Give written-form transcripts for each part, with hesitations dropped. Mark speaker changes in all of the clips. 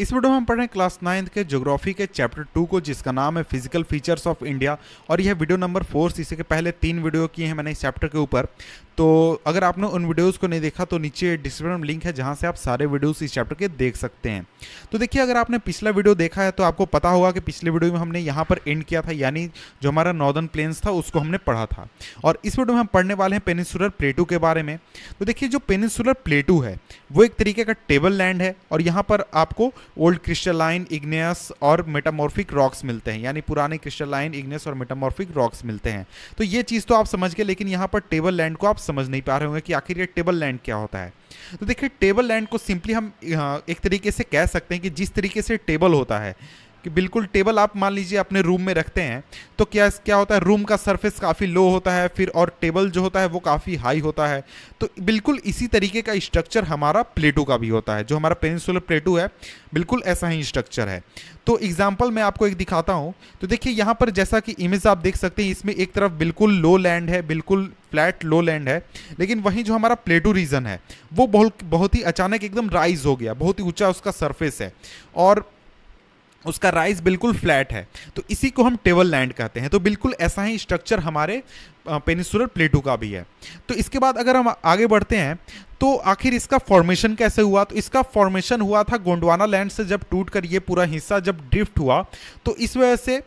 Speaker 1: इस वीडियो में हम पढ़ रहे हैं क्लास 9 के ज्योग्राफी के चैप्टर 2 को, जिसका नाम है फिजिकल फीचर्स ऑफ इंडिया। और यह वीडियो नंबर 4। इसी के पहले 3 वीडियो किए हैं मैंने इस चैप्टर के ऊपर। तो अगर आपने उन वीडियोस को नहीं देखा तो नीचे डिस्क्रिप्शन में लिंक है जहां से आप सारे वीडियोस इस चैप्टर के देख सकते हैं। तो देखिए, अगर आपने पिछला वीडियो देखा है तो आपको पता होगा कि पिछले वीडियो में हमने यहाँ पर एंड किया था, यानी जो हमारा नॉर्दर्न प्लेन्स था उसको हमने पढ़ा था। और इस वीडियो में हम पढ़ने वाले हैं पेनिनसुलर प्लेटू के बारे में। तो देखिए, जो पेनिनसुलर प्लेटू है वो एक तरीके का टेबल लैंड है, और यहाँ पर आपको ओल्ड क्रिस्टलाइन, इग्नियस और मेटामॉर्फिक रॉक्स मिलते हैं, यानी पुराने क्रिस्टलाइन, इग्नियस और मेटामॉर्फिक रॉक्स मिलते हैं। तो ये चीज़ तो आप समझ गए, लेकिन यहाँ पर टेबल लैंड को आप समझ नहीं पा रहे होंगे कि आखिर ये टेबल लैंड क्या होता है। तो देखिए, टेबल लैंड को सिंपली हम एक तरीके से कह सकते हैं कि जिस तरीके से टेबल होता है, कि बिल्कुल टेबल आप मान लीजिए अपने रूम में रखते हैं, तो क्या होता है, रूम का सरफेस काफ़ी लो होता है, फिर और टेबल जो होता है वो काफ़ी हाई होता है। तो बिल्कुल इसी तरीके का स्ट्रक्चर हमारा प्लेटू का भी होता है। जो हमारा पेनिनसुलर प्लेटू है बिल्कुल ऐसा ही स्ट्रक्चर है। तो एग्जाम्पल मैं आपको एक दिखाता हूँ। तो देखिए, यहाँ पर जैसा कि इमेज आप देख सकते हैं, इसमें एक तरफ बिल्कुल लो लैंड है, बिल्कुल फ्लैट लो लैंड है, लेकिन वहीं जो हमारा प्लेटू रीजन है वो बहुत ही अचानक एकदम राइज हो गया, बहुत ही ऊंचा उसका सरफेस है और उसका राइज बिल्कुल फ्लैट है। तो इसी को हम टेबल लैंड कहते हैं। तो बिल्कुल ऐसा ही स्ट्रक्चर हमारे पेनिनसुलर प्लेटू का भी है। तो इसके बाद अगर हम आगे बढ़ते हैं तो आखिर इसका फॉर्मेशन कैसे हुआ। तो इसका फॉर्मेशन हुआ था गोंडवाना लैंड से, जब टूट कर ये पूरा हिस्सा जब ड्रिफ्ट हुआ, तो इस वजह से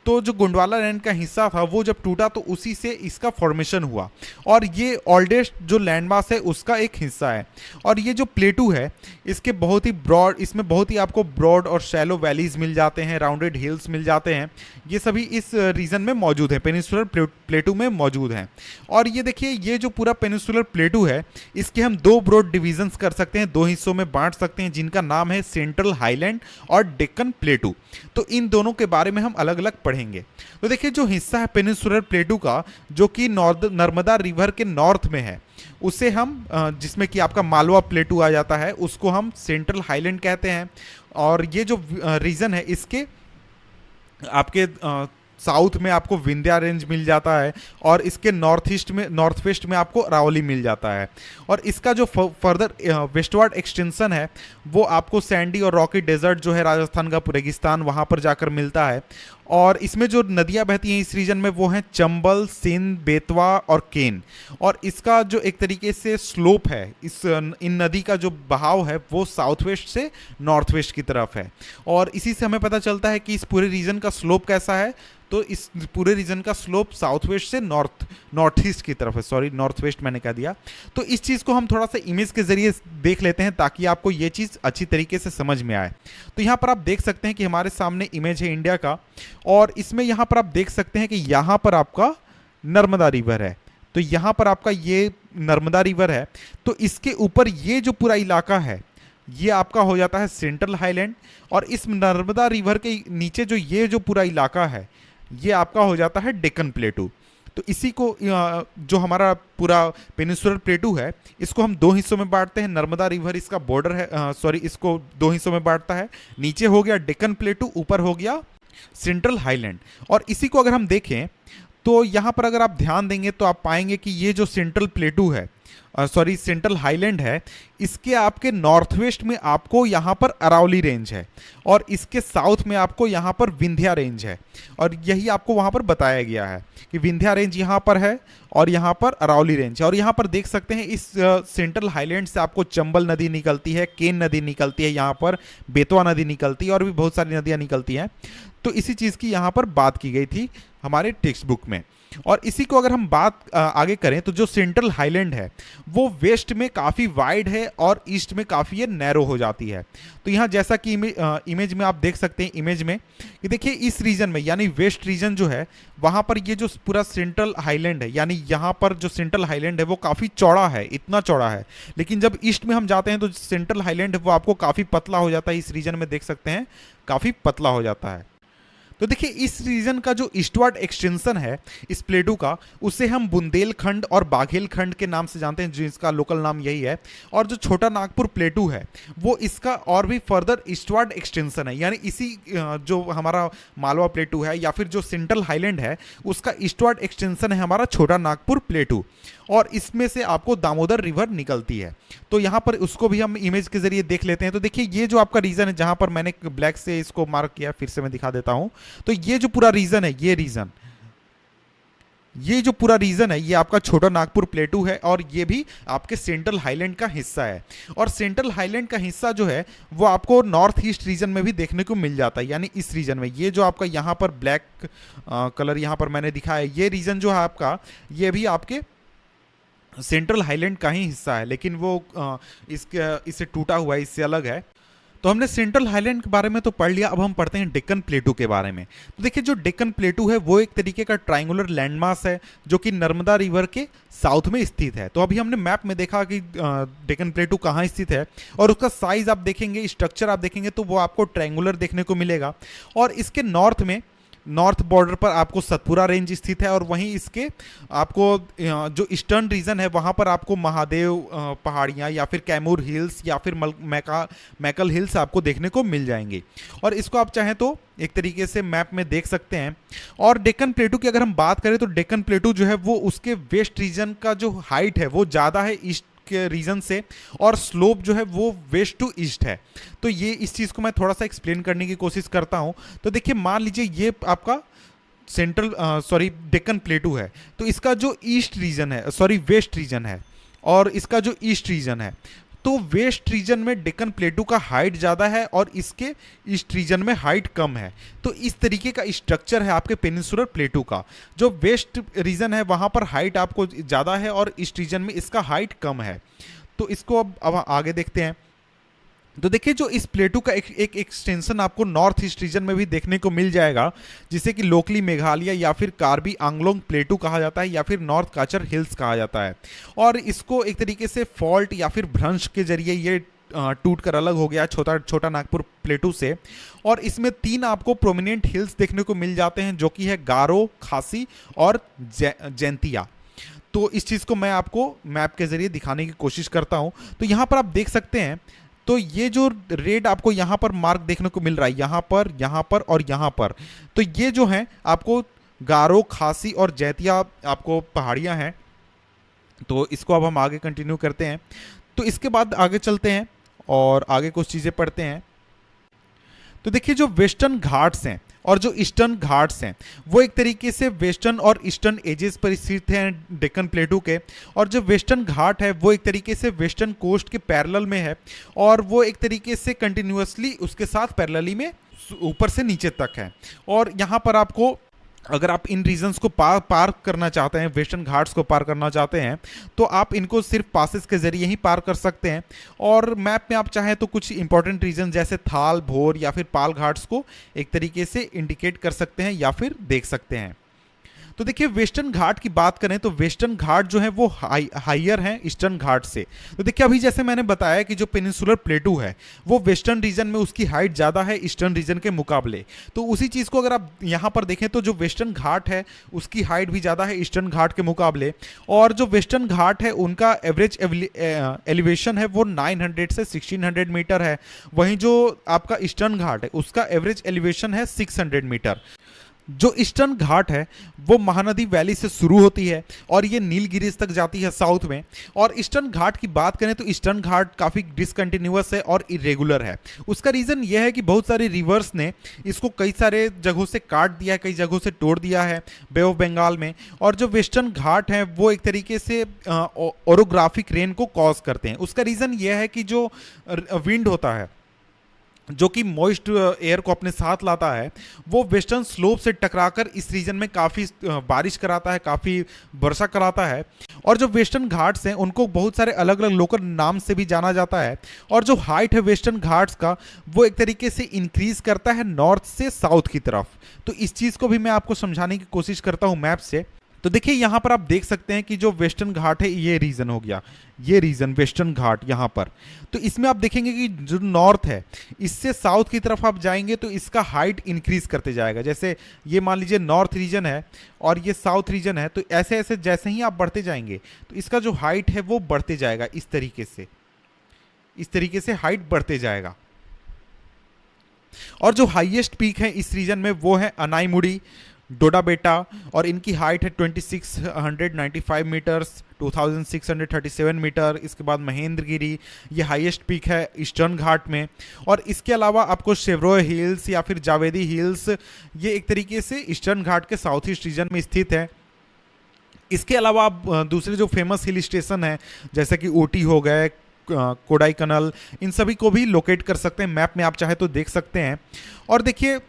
Speaker 1: तो जो गोंडवाना लैंड का हिस्सा था वो जब टूटा तो उसी से इसका फॉर्मेशन हुआ। और ये ओल्डेस्ट जो लैंड मास है उसका एक हिस्सा है। और ये जो प्लेटू है इसके बहुत ही ब्रॉड, इसमें बहुत ही आपको ब्रॉड और शैलो वैलीज मिल जाते हैं, राउंडेड हिल्स मिल जाते हैं। ये सभी इस रीजन में मौजूद हैं, पेनिनसुलर प्लेटू में मौजूद हैं। और ये देखिए, ये जो पूरा पेनिनसुलर प्लेटू है इसके हम 2 ब्रॉड डिविजन्स कर सकते हैं, 2 हिस्सों में बांट सकते हैं, जिनका नाम है सेंट्रल हाईलैंड और डेक्कन प्लेटू। तो इन दोनों के बारे में हम अलग अलग पढ़ेंगे। तो देखिए, जो हिस्सा है पेनिनसुलर प्लेटू का जो कि नर्मदा रिवर के नॉर्थ में है, उसे हम जिसमें कि आपका मालवा प्लेटू आ जाता है, उसको हम सेंट्रल हाईलैंड कहते हैं। और ये जो रीजन है इसके आपके साउथ में आपको विंध्या रेंज मिल जाता है, और इसके नॉर्थ वेस्ट में आपको अरावली मिल जाता है। और इसका जो फर्दर वेस्टवर्ड एक्सटेंशन है वो आपको सैंडी और रॉकी डेजर्ट जो है राजस्थान का रेगिस्तान, वहाँ पर जाकर मिलता है। और इसमें जो नदियाँ बहती हैं इस रीजन में वो हैं चंबल, सिंध, बेतवा और केन। और इसका जो एक तरीके से स्लोप है, इन नदी का जो बहाव है वो साउथ वेस्ट से नॉर्थ वेस्ट की तरफ है। और इसी से हमें पता चलता है कि इस पूरे रीजन का स्लोप कैसा है। तो इस पूरे रीजन का स्लोप साउथ वेस्ट से नॉर्थ ईस्ट की तरफ है, सॉरी नॉर्थ वेस्ट मैंने कह दिया। तो इस चीज़ को हम थोड़ा सा इमेज के जरिए देख लेते हैं ताकि आपको ये चीज़ अच्छी तरीके से समझ में आए। तो यहाँ पर आप देख सकते हैं कि हमारे सामने इमेज है इंडिया का, और इसमें यहाँ पर आप देख सकते हैं कि यहाँ पर आपका नर्मदा रिवर है। तो यहाँ पर आपका ये नर्मदा रिवर है, तो इसके ऊपर ये जो पूरा इलाका है ये आपका हो जाता है सेंट्रल हाईलैंड। और इस नर्मदा रिवर के नीचे जो ये जो पूरा इलाका है ये आपका हो जाता है डेक्कन प्लेटू। तो इसी को जो हमारा पूरा पेनिनसुलर प्लेटू है इसको हम 2 हिस्सों में बांटते हैं। नर्मदा रिवर इसका बॉर्डर है, सॉरी इसको 2 हिस्सों में बांटता है। नीचे हो गया डेक्कन प्लेटू, ऊपर हो गया सेंट्रल हाईलैंड। और इसी को अगर हम देखें तो यहाँ पर अगर आप ध्यान देंगे तो आप पाएंगे कि ये जो सेंट्रल प्लेटू है, सॉरी सेंट्रल हाईलैंड है, इसके आपके नॉर्थ वेस्ट में आपको यहाँ पर अरावली रेंज है, और इसके साउथ में आपको यहाँ पर विंध्या रेंज है। और यही आपको वहाँ पर बताया गया है कि विंध्या रेंज यहाँ पर है और यहाँ पर अरावली रेंज है। और यहाँ पर देख सकते हैं इस सेंट्रल हाईलैंड से आपको चंबल नदी निकलती है, केन नदी निकलती है, यहाँ पर बेतवा नदी निकलती है, और भी बहुत सारी नदियाँ निकलती हैं। तो इसी चीज़ की यहाँ पर बात की गई थी हमारे टेक्स्ट बुक में। और इसी को अगर हम बात आगे करें तो जो सेंट्रल हाईलैंड है वो वेस्ट में काफ़ी वाइड है और ईस्ट में काफ़ी ये नैरो हो जाती है। तो यहाँ जैसा कि इमेज में आप देख सकते हैं, इमेज में कि देखिए इस रीजन में यानी वेस्ट रीजन जो है वहाँ पर ये जो पूरा सेंट्रल हाईलैंड है, यानी यहाँ पर जो सेंट्रल हाईलैंड है वो काफ़ी चौड़ा है, इतना चौड़ा है। लेकिन जब ईस्ट में हम जाते हैं तो सेंट्रल हाईलैंड है वो आपको काफ़ी पतला हो जाता है। इस रीजन में देख सकते हैं काफ़ी पतला हो जाता है। तो देखिए इस रीजन का जो ईस्टवर्ड एक्सटेंशन है इस प्लेटू का, उसे हम बुंदेलखंड और बाघेलखंड के नाम से जानते हैं, जिसका लोकल नाम यही है। और जो छोटा नागपुर प्लेटू है वो इसका और भी फर्दर ईस्टवर्ड एक्सटेंशन है, यानी इसी जो हमारा मालवा प्लेटू है या फिर जो सेंट्रल हाईलैंड है उसका ईस्टवर्ड एक्सटेंशन है हमारा छोटा नागपुर प्लेटू। और इसमें से आपको दामोदर रिवर निकलती है। तो यहाँ पर उसको भी हम इमेज के जरिए देख लेते हैं। तो देखिए ये जो आपका रीजन है, जहाँ पर मैंने ब्लैक से इसको मार्क किया, फिर से मैं दिखा देता हूँ। तो ये जो पूरा रीजन है, ये जो पूरा रीजन है ये आपका छोटा नागपुर प्लेटू है, और ये भी आपके सेंट्रल हाईलैंड का हिस्सा है। और सेंट्रल हाईलैंड का हिस्सा जो है वो आपको नॉर्थ ईस्ट रीजन में भी देखने को मिल जाता है, यानी इस रीजन में। ये जो आपका यहाँ पर ब्लैक कलर यहाँ पर मैंने दिखाया है, ये रीजन जो है आपका, ये भी आपके सेंट्रल हाईलैंड का ही हिस्सा है, लेकिन वो इससे टूटा हुआ है, इससे अलग है। तो हमने सेंट्रल हाईलैंड के बारे में तो पढ़ लिया, अब हम पढ़ते हैं डेक्कन प्लेटू के बारे में। तो देखिए जो डेक्कन प्लेटू है वो एक तरीके का ट्रायंगुलर लैंडमास है जो कि नर्मदा रिवर के साउथ में स्थित है। तो अभी हमने मैप में देखा कि डेक्कन प्लेटू कहाँ स्थित है, और उसका साइज आप देखेंगे, स्ट्रक्चर आप देखेंगे तो वो आपको ट्रायंगुलर देखने को मिलेगा। और इसके नॉर्थ में, नॉर्थ बॉर्डर पर आपको सतपुरा रेंज स्थित है, और वहीं इसके आपको जो ईस्टर्न रीजन है वहाँ पर आपको महादेव पहाड़ियाँ या फिर कैमूर हिल्स या फिर मैकल हिल्स आपको देखने को मिल जाएंगे। और इसको आप चाहें तो एक तरीके से मैप में देख सकते हैं। और डेक्कन प्लेटू की अगर हम बात करें तो डेक्कन प्लेटू जो है वो उसके वेस्ट रीजन का जो हाइट है वो ज़्यादा है ईस्ट के रीजन से, और स्लोप जो है वो वेस्ट टू ईस्ट है। तो ये इस चीज़ को मैं थोड़ा सा एक्सप्लेन करने की कोशिश करता हूँ। तो देखिए मान लीजिए ये आपका डेक्कन प्लेटू है, तो इसका जो ईस्ट रीजन है, वेस्ट रीजन है, और इसका जो ईस्ट रीजन है, तो वेस्ट रीजन में डेक्कन प्लेटू का हाइट ज़्यादा है और इसके ईस्ट रीजन में हाइट कम है। तो इस तरीके का स्ट्रक्चर है आपके पेनिनसुलर प्लेटू का। जो वेस्ट रीजन है वहाँ पर हाइट आपको ज़्यादा है और ईस्ट रीजन में इसका हाइट कम है। तो इसको अब आगे देखते हैं। तो देखिए जो इस प्लेटू का एक एक्सटेंशन आपको नॉर्थ ईस्ट रीजन में भी देखने को मिल जाएगा, जिसे कि लोकली मेघालय या फिर कार्बी आंगलोंग प्लेटू कहा जाता है, या फिर नॉर्थ काचर हिल्स कहा जाता है। और इसको एक तरीके से फॉल्ट या फिर भ्रंश के जरिए ये टूट कर अलग हो गया छोटा नागपुर प्लेटू से। और इसमें 3 आपको प्रोमिनेंट हिल्स देखने को मिल जाते हैं, जो कि है गारो, खासी और जैंतिया। तो इस चीज़ को मैं आपको मैप के जरिए दिखाने की कोशिश करता हूँ। तो यहाँ पर आप देख सकते हैं, तो ये जो रेड आपको यहाँ पर मार्क देखने को मिल रहा है, यहाँ पर और यहाँ पर, तो ये जो है आपको गारो, खासी और जैतिया आपको पहाड़ियाँ हैं। तो इसको अब हम आगे कंटिन्यू करते हैं। तो इसके बाद आगे चलते हैं और आगे कुछ चीज़ें पढ़ते हैं। तो देखिए जो वेस्टर्न घाट्स हैं और जो ईस्टर्न घाट्स हैं वो एक तरीके से वेस्टर्न और ईस्टर्न एजेस पर स्थित हैं डेक्कन प्लेटू के। और जो वेस्टर्न घाट है वो एक तरीके से वेस्टर्न कोस्ट के पैरेलल में है, और वो एक तरीके से कंटिन्यूअसली उसके साथ पैरेलली में ऊपर से नीचे तक है। और यहाँ पर आपको, अगर आप इन रीजन्स को पार करना चाहते हैं, वेस्टर्न घाट्स को पार करना चाहते हैं, तो आप इनको सिर्फ पासेस के जरिए ही पार कर सकते हैं। और मैप में आप चाहें तो कुछ इंपॉर्टेंट रीजन जैसे थाल, भोर या फिर पाल घाट्स को एक तरीके से इंडिकेट कर सकते हैं या फिर देख सकते हैं। तो देखिए वेस्टर्न घाट की बात करें तो वेस्टर्न घाट जो है वो हाइयर हैं ईस्टर्न घाट से। तो देखिए अभी जैसे मैंने बताया कि जो पेनिनसुलर प्लेटू है वो वेस्टर्न रीजन में उसकी हाइट ज़्यादा है ईस्टर्न रीजन के मुकाबले। तो उसी चीज़ को अगर आप यहाँ पर देखें तो जो वेस्टर्न घाट है उसकी हाइट भी ज़्यादा है ईस्टर्न घाट के मुकाबले। और जो वेस्टर्न घाट है उनका एवरेज एलिवेशन है वो 900 से 1600 मीटर है। वहीं जो आपका ईस्टर्न घाट है उसका एवरेज एलिवेशन है 600 मीटर। जो ईस्टर्न घाट है वो महानदी वैली से शुरू होती है और ये नीलगिरीज तक जाती है साउथ में। और ईस्टर्न घाट की बात करें तो ईस्टर्न घाट काफ़ी डिसकंटिन्यूअस है और इरेगुलर है। उसका रीज़न ये है कि बहुत सारे रिवर्स ने इसको कई सारे जगहों से काट दिया है, कई जगहों से तोड़ दिया है बे ऑफ बंगाल में। और जो वेस्टर्न घाट हैं वो एक तरीके से ओरोग्राफिक रेन को कॉज करते हैं। उसका रीज़न ये है कि जो विंड होता है जो कि मॉइस्ट एयर को अपने साथ लाता है वो वेस्टर्न स्लोप से टकराकर इस रीजन में काफ़ी बारिश कराता है, काफ़ी वर्षा कराता है। और जो वेस्टर्न घाट्स हैं उनको बहुत सारे अलग अलग लोकल नाम से भी जाना जाता है। और जो हाइट है वेस्टर्न घाट्स का वो एक तरीके से इंक्रीज करता है नॉर्थ से साउथ की तरफ। तो इस चीज़ को भी मैं आपको समझाने की कोशिश करता हूँ मैप से। तो देखिए यहाँ पर आप देख सकते हैं कि जो वेस्टर्न घाट है ये रीजन हो गया, ये रीजन वेस्टर्न घाट यहाँ पर। तो इसमें आप देखेंगे कि जो नॉर्थ है इससे साउथ की तरफ आप जाएंगे तो इसका हाइट इंक्रीज करते जाएगा। जैसे ये मान लीजिए नॉर्थ रीजन है और ये साउथ रीजन है, तो ऐसे ऐसे जैसे ही आप बढ़ते जाएंगे तो इसका जो हाइट है वो बढ़ते जाएगा। इस तरीके से हाइट बढ़ते जाएगा। और जो हाईएस्ट पीक है इस रीजन में वो है अनाईमुड़ी डोडाबेटा, और इनकी हाइट है 2695 मीटर्स, 2637 मीटर। इसके बाद महेंद्रगिरी, ये हाईएस्ट पीक है ईस्टर्न घाट में। और इसके अलावा आपको शेवरोय हिल्स या फिर जावेदी हिल्स, ये एक तरीके से ईस्टर्न घाट के साउथ ईस्ट रीजन में स्थित है। इसके अलावा आप दूसरे जो फेमस हिल स्टेशन हैं जैसे कि ऊटी हो गए, कोडाईकनाल, इन सभी को भी लोकेट कर सकते हैं। मैप में आप चाहे तो देख सकते हैं। और देखिए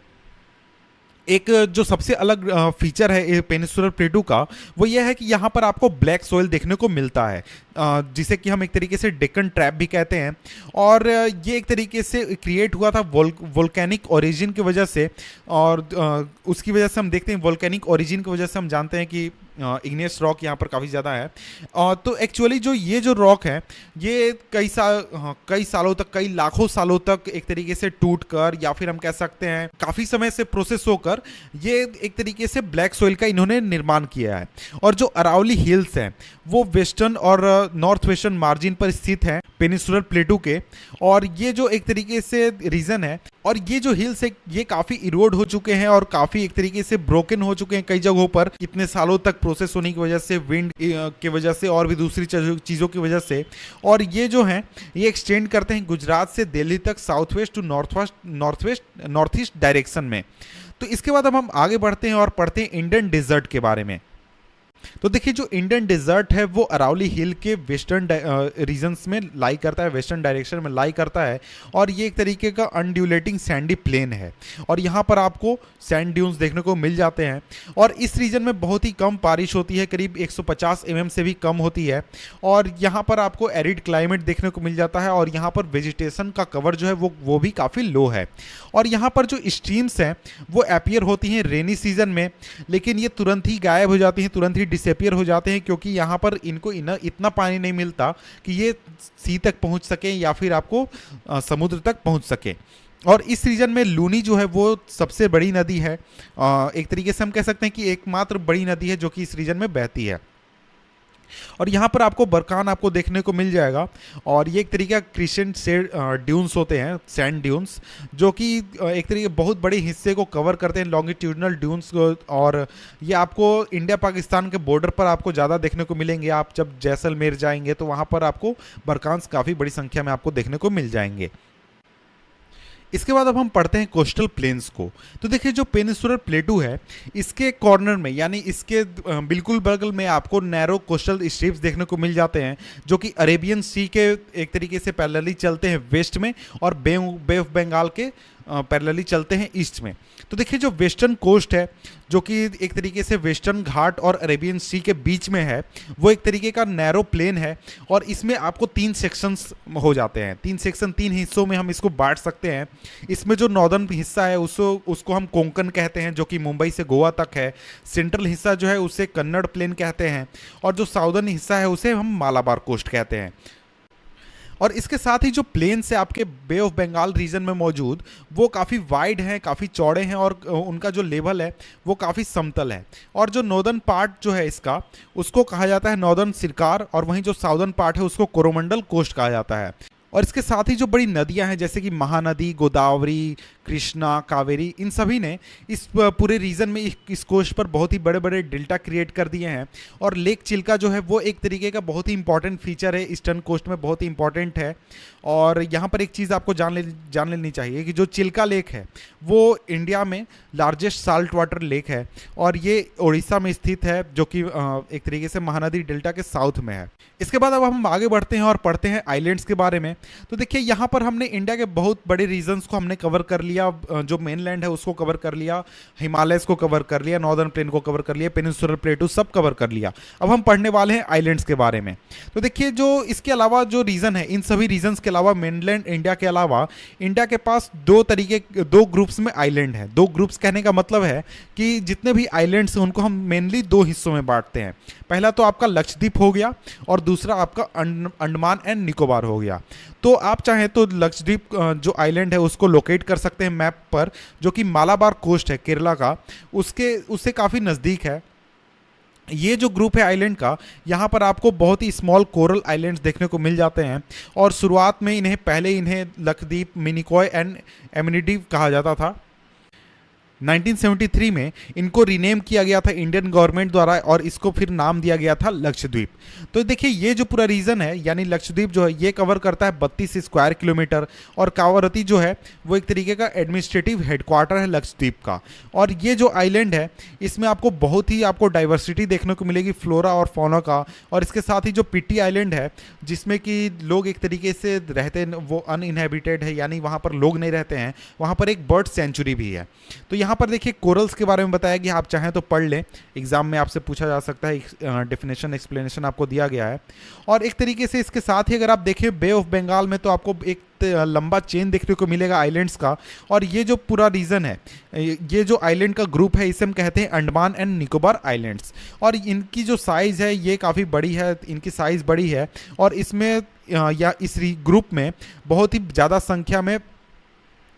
Speaker 1: एक जो सबसे अलग फीचर है पेनिनसुलर प्लेटू का, वो ये है कि यहाँ पर आपको ब्लैक सॉइल देखने को मिलता है, जिसे कि हम एक तरीके से डेक्कन ट्रैप भी कहते हैं। और ये एक तरीके से क्रिएट हुआ था वोल्केनिक ओरिजिन की वजह से, और उसकी वजह से हम देखते हैं वोल्केनिक ओरिजिन की वजह से हम जानते हैं कि इग्नियस रॉक यहाँ पर काफ़ी ज़्यादा है। तो एक्चुअली ये जो रॉक है ये कई सालों तक, कई लाखों सालों तक एक तरीके से टूट कर, या फिर हम कह सकते हैं काफ़ी समय से प्रोसेस होकर ये एक तरीके से ब्लैक सॉइल का इन्होंने निर्माण किया है। और जो अरावली हिल्स हैं वो वेस्टर्न और नॉर्थ वेस्टर्न मार्जिन पर स्थित है पेनिनसुलर प्लेटू के। और ये जो एक तरीके से रीजन है, और ये जो हिल्स है ये काफ़ी इरोड हो चुके हैं और काफ़ी एक तरीके से ब्रोकन हो चुके हैं कई जगहों पर, इतने सालों तक प्रोसेस होने की वजह से, विंड की वजह से और भी दूसरी चीज़ों की वजह से। और ये जो हैं ये एक्सटेंड करते हैं गुजरात से दिल्ली तक, south west to north east direction में। तो इसके बाद अब हम आगे बढ़ते हैं और पढ़ते हैं इंडियन डेजर्ट के बारे में। तो देखिए जो इंडियन डेजर्ट है वो अरावली हिल के वेस्टर्न रीजन्स में लाई करता है, वेस्टर्न डायरेक्शन में लाई करता है। और ये एक तरीके का अनड्यूलेटिंग सैंडी प्लेन है, और यहाँ पर आपको सैंड ड्यून्स देखने को मिल जाते हैं। और इस रीजन में बहुत ही कम बारिश होती है, करीब 150 mm से भी कम होती है। और यहाँ पर आपको एरिड क्लाइमेट देखने को मिल जाता है, और यहाँ पर वेजिटेशन का कवर जो है वो भी काफ़ी लो है। और यहाँ पर जो स्ट्रीम्स हैं वो अपीयर होती हैं रेनी सीजन में, लेकिन ये तुरंत ही गायब हो जाती हैं, तुरंत ही डिसअपियर हो जाते हैं, क्योंकि यहाँ पर इनको इतना पानी नहीं मिलता कि ये सी तक पहुँच सके या फिर आपको समुद्र तक पहुँच सके। और इस रीजन में लूनी जो है वो सबसे बड़ी नदी है, एक तरीके से हम कह सकते हैं कि एकमात्र बड़ी नदी है जो कि इस रीजन में बहती है। और यहाँ पर आपको बरकान आपको देखने को मिल जाएगा, और ये एक तरीके का क्रिसेंट से ड्यून्स होते हैं, सैंड ड्यून्स, जो कि एक तरीके बहुत बड़े हिस्से को कवर करते हैं, लॉन्गिट्यूडनल ड्यून्स को। और ये आपको इंडिया पाकिस्तान के बॉर्डर पर आपको ज़्यादा देखने को मिलेंगे। आप जब जैसलमेर जाएंगे तो वहाँ पर आपको बरकान्स काफ़ी बड़ी संख्या में आपको देखने को मिल जाएंगे। इसके बाद अब हम पढ़ते हैं कोस्टल प्लेन्स को। तो देखिए जो पेनिनसुलर प्लेटू है इसके कॉर्नर में, यानी इसके बिल्कुल बगल में आपको नैरो कोस्टल स्ट्रिप्स देखने को मिल जाते हैं, जो कि अरेबियन सी के एक तरीके से पैरेलली चलते हैं वेस्ट में, और बे ऑफ बंगाल के पैरेलली चलते हैं ईस्ट में। तो देखिए जो वेस्टर्न कोस्ट है, जो कि एक तरीके से वेस्टर्न घाट और अरेबियन सी के बीच में है, वो एक तरीके का नैरो प्लेन है। और इसमें आपको 3 सेक्शंस हो जाते हैं, 3 हिस्सों में हम इसको बांट सकते हैं। इसमें जो नॉर्दर्न हिस्सा है उसको हम कोंकण कहते हैं, जो कि मुंबई से गोवा तक है। सेंट्रल हिस्सा जो है उसे कन्नड़ प्लेन कहते हैं, और जो साउदर्न हिस्सा है उसे हम मालाबार कोस्ट कहते हैं। और इसके साथ ही जो प्लेन्स है आपके बे ऑफ बंगाल रीजन में मौजूद, वो काफ़ी वाइड हैं, काफ़ी चौड़े हैं, और उनका जो लेवल है वो काफ़ी समतल है। और जो नॉर्दर्न पार्ट जो है इसका, उसको कहा जाता है नॉर्दर्न सिरकार, और वहीं जो साउदर्न पार्ट है उसको कोरोमंडल कोस्ट कहा जाता है। और इसके साथ ही जो बड़ी नदियां हैं जैसे कि महानदी, गोदावरी, कृष्णा, कावेरी, इन सभी ने इस पूरे रीजन में इस कोस्ट पर बहुत ही बड़े बड़े डेल्टा क्रिएट कर दिए हैं। और लेक चिल्का जो है वो एक तरीके का बहुत ही इंपॉर्टेंट फीचर है, ईस्टर्न कोस्ट में बहुत ही इंपॉर्टेंट है। और यहाँ पर एक चीज़ आपको जान लेनी चाहिए कि जो चिल्का लेक है वो इंडिया में लार्जेस्ट साल्ट वाटर लेक है, और ये उड़ीसा में स्थित है, जो कि एक तरीके से महानदी डेल्टा के साउथ में है। इसके बाद अब हम आगे बढ़ते हैं और पढ़ते हैं आइलैंड्स के बारे में। तो देखिए यहाँ पर हमने इंडिया के बहुत बड़े रीजन्स को हमने कवर कर लिया, जो मेनलैंड है उसको कवर कर लिया, हिमालयस को कवर कर लिया, नॉर्दर्न प्लेन को कवर कर लिया, पेनिनसुलर प्लेटू सब कवर कर लिया। अब हम पढ़ने वाले हैं आइलैंड्स के बारे में। तो देखिए जो इसके अलावा जो रीजन है, इन सभी रीजन्स के अलावा मेनलैंड इंडिया के अलावा इंडिया के पास दो ग्रुप्स में आइलैंड है। दो ग्रुप्स कहने का मतलब है कि जितने भी आइलैंड्स हैं उनको हम मेनली दो हिस्सों में बांटते हैं। पहला तो आपका लक्षद्वीप हो गया और दूसरा आपका अंडमान एंड निकोबार हो गया। तो आप चाहें तो लक्षद्वीप जो आइलैंड है उसको लोकेट कर सकते हैं मैप पर, जो कि मालाबार कोस्ट है केरला का, उससे काफ़ी नज़दीक है। ये जो ग्रुप है आइलैंड का, यहाँ पर आपको बहुत ही स्मॉल कोरल आइलैंड्स देखने को मिल जाते हैं और शुरुआत में इन्हें लक्षद्वीप, मिनिकॉय एंड एमिनिटी कहा जाता था। 1973 में इनको रीनेम किया गया था इंडियन गवर्नमेंट द्वारा और इसको फिर नाम दिया गया था लक्षद्वीप। तो देखिए ये जो पूरा रीजन है यानी लक्षद्वीप जो है ये कवर करता है 32 स्क्वायर किलोमीटर और कावरती जो है वो एक तरीके का एडमिनिस्ट्रेटिव हेडक्वार्टर है लक्षद्वीप का। और ये जो आइलैंड है इसमें आपको डाइवर्सिटी देखने को मिलेगी फ्लोरा और फौना का। और इसके साथ ही जो पिट्टी आइलैंड है जिसमें कि लोग एक तरीके से रहते हैं, वो अनइनहेबिटेड है यानी वहाँ पर लोग नहीं रहते हैं, वहाँ पर एक बर्ड सेंचुरी भी है। तो यहाँ पर देखिए कोरल्स के बारे में बताया गया, आप चाहें तो पढ़ लें, एग्जाम में आपसे पूछा जा सकता है, डेफिनेशन एक्सप्लेनेशन आपको दिया गया है। और एक तरीके से इसके साथ ही अगर आप देखें बे ऑफ बंगाल में तो आपको एक लंबा चेन देखने को मिलेगा आइलैंड्स का। और ये जो पूरा रीजन है, ये जो आइलैंड का ग्रुप है इसे हम कहते हैं अंडमान एंड निकोबार आइलैंड्स। और इनकी जो साइज़ है ये काफ़ी बड़ी है, इनकी साइज़ बड़ी है और इसमें या इस ग्रुप में बहुत ही ज़्यादा संख्या में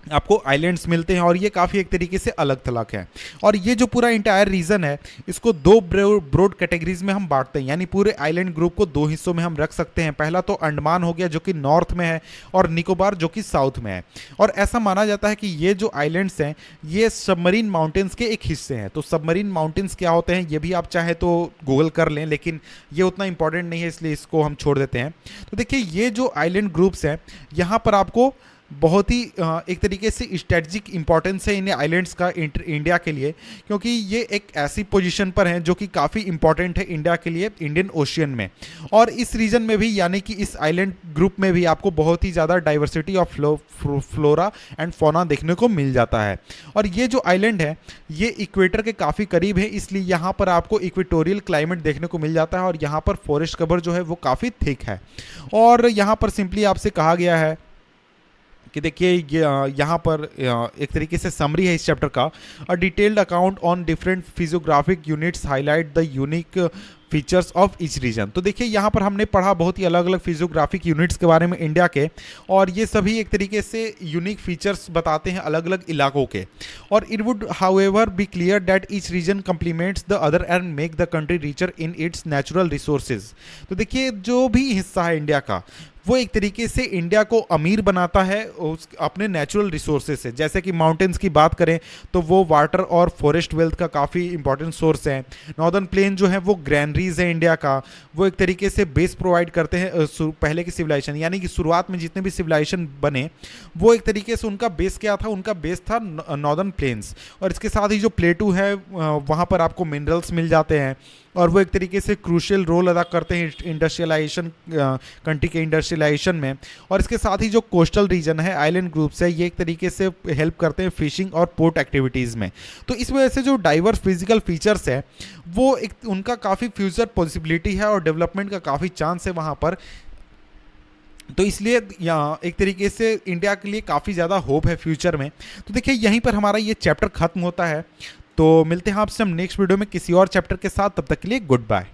Speaker 1: आपको आइलैंड्स मिलते हैं और ये काफ़ी एक तरीके से अलग थलग है। और ये जो पूरा इंटायर रीजन है इसको दो ब्रॉड कैटेगरीज में हम बांटते हैं, यानी पूरे आइलैंड ग्रुप को दो हिस्सों में हम रख सकते हैं। पहला तो अंडमान हो गया जो कि नॉर्थ में है और निकोबार जो कि साउथ में है। और ऐसा माना जाता है कि ये जो आइलैंड्स हैं ये सबमरीन माउंटेन्स के एक हिस्से हैं। तो सबमरीन माउंटेन्स क्या होते हैं ये भी आप चाहे तो गूगल कर लें, लेकिन ये उतना इंपॉर्टेंट नहीं है इसलिए इसको हम छोड़ देते हैं। तो देखिए ये जो आइलैंड ग्रुप्स हैं यहाँ पर आपको बहुत ही एक तरीके से स्ट्रेटजिक इंपॉर्टेंस है इन आइलैंड्स का इंडिया के लिए, क्योंकि ये एक ऐसी पोजीशन पर हैं जो कि काफ़ी इंपॉर्टेंट है इंडिया के लिए इंडियन ओशियन में। और इस रीजन में भी यानी कि इस आइलैंड ग्रुप में भी आपको बहुत ही ज़्यादा diversity of flora and fauna देखने को मिल जाता है। और ये जो आइलैंड है ये इक्वेटर के काफ़ी करीब है, इसलिए यहाँ पर आपको इक्वेटोरियल क्लाइमेट देखने को मिल जाता है और यहाँ पर फॉरेस्ट कवर जो है वो काफ़ी थिक है। और यहाँ पर सिंपली आपसे कहा गया है कि देखिए यहाँ पर एक तरीके से समरी है इस चैप्टर का, a detailed account on different physiographic units highlight the unique features of each reason. तो देखिए यहाँ पर हमने पढ़ा बहुत ही अलग अलग फिजियोग्राफिक यूनिट्स के बारे में इंडिया के, और ये सभी एक तरीके से यूनिक फीचर्स बताते हैं अलग अलग इलाकों के। और it would however be clear that each region complements the other and make the country richer in its natural resources. तो देखिए जो भी हिस्सा है इंडिया का वो एक तरीके से इंडिया को अमीर बनाता है अपने नेचुरल रिसोर्सेज से। जैसे कि माउंटेन्स की बात करें तो वो वाटर और फॉरेस्ट वेल्थ का काफ़ी इंपॉर्टेंट सोर्स है। नॉर्दर्न प्लेन जो है वो ग्रैनरीज है इंडिया का, वो एक तरीके से बेस प्रोवाइड करते हैं पहले की सिविलाइजेशन, यानी कि शुरुआत में जितने भी सिविलाइजेशन बने वो एक तरीके से उनका बेस क्या था, उनका बेस था नॉर्दर्न प्लेन्स। और इसके साथ ही जो प्लेटू है वहाँ पर आपको मिनरल्स मिल जाते हैं और वो एक तरीके से क्रूशियल रोल अदा करते हैं इंडस्ट्रियलाइजेशन, कंट्री के इंडस्ट्रियलाइजेशन में। और इसके साथ ही जो कोस्टल रीजन है आइलैंड ग्रुप्स है ये एक तरीके से हेल्प करते हैं फिशिंग और पोर्ट एक्टिविटीज़ में। तो इस वजह से जो डाइवर्स फिजिकल फीचर्स है वो एक उनका काफ़ी फ्यूचर पॉसिबिलिटी है और डेवलपमेंट का काफ़ी चांस है वहाँ पर। तो इसलिए यहाँ एक तरीके से इंडिया के लिए काफ़ी ज़्यादा होप है फ्यूचर में। तो देखिए यहीं पर हमारा ये चैप्टर खत्म होता है। तो मिलते हैं आपसे हम नेक्स्ट वीडियो में किसी और चैप्टर के साथ, तब तक के लिए गुड बाय।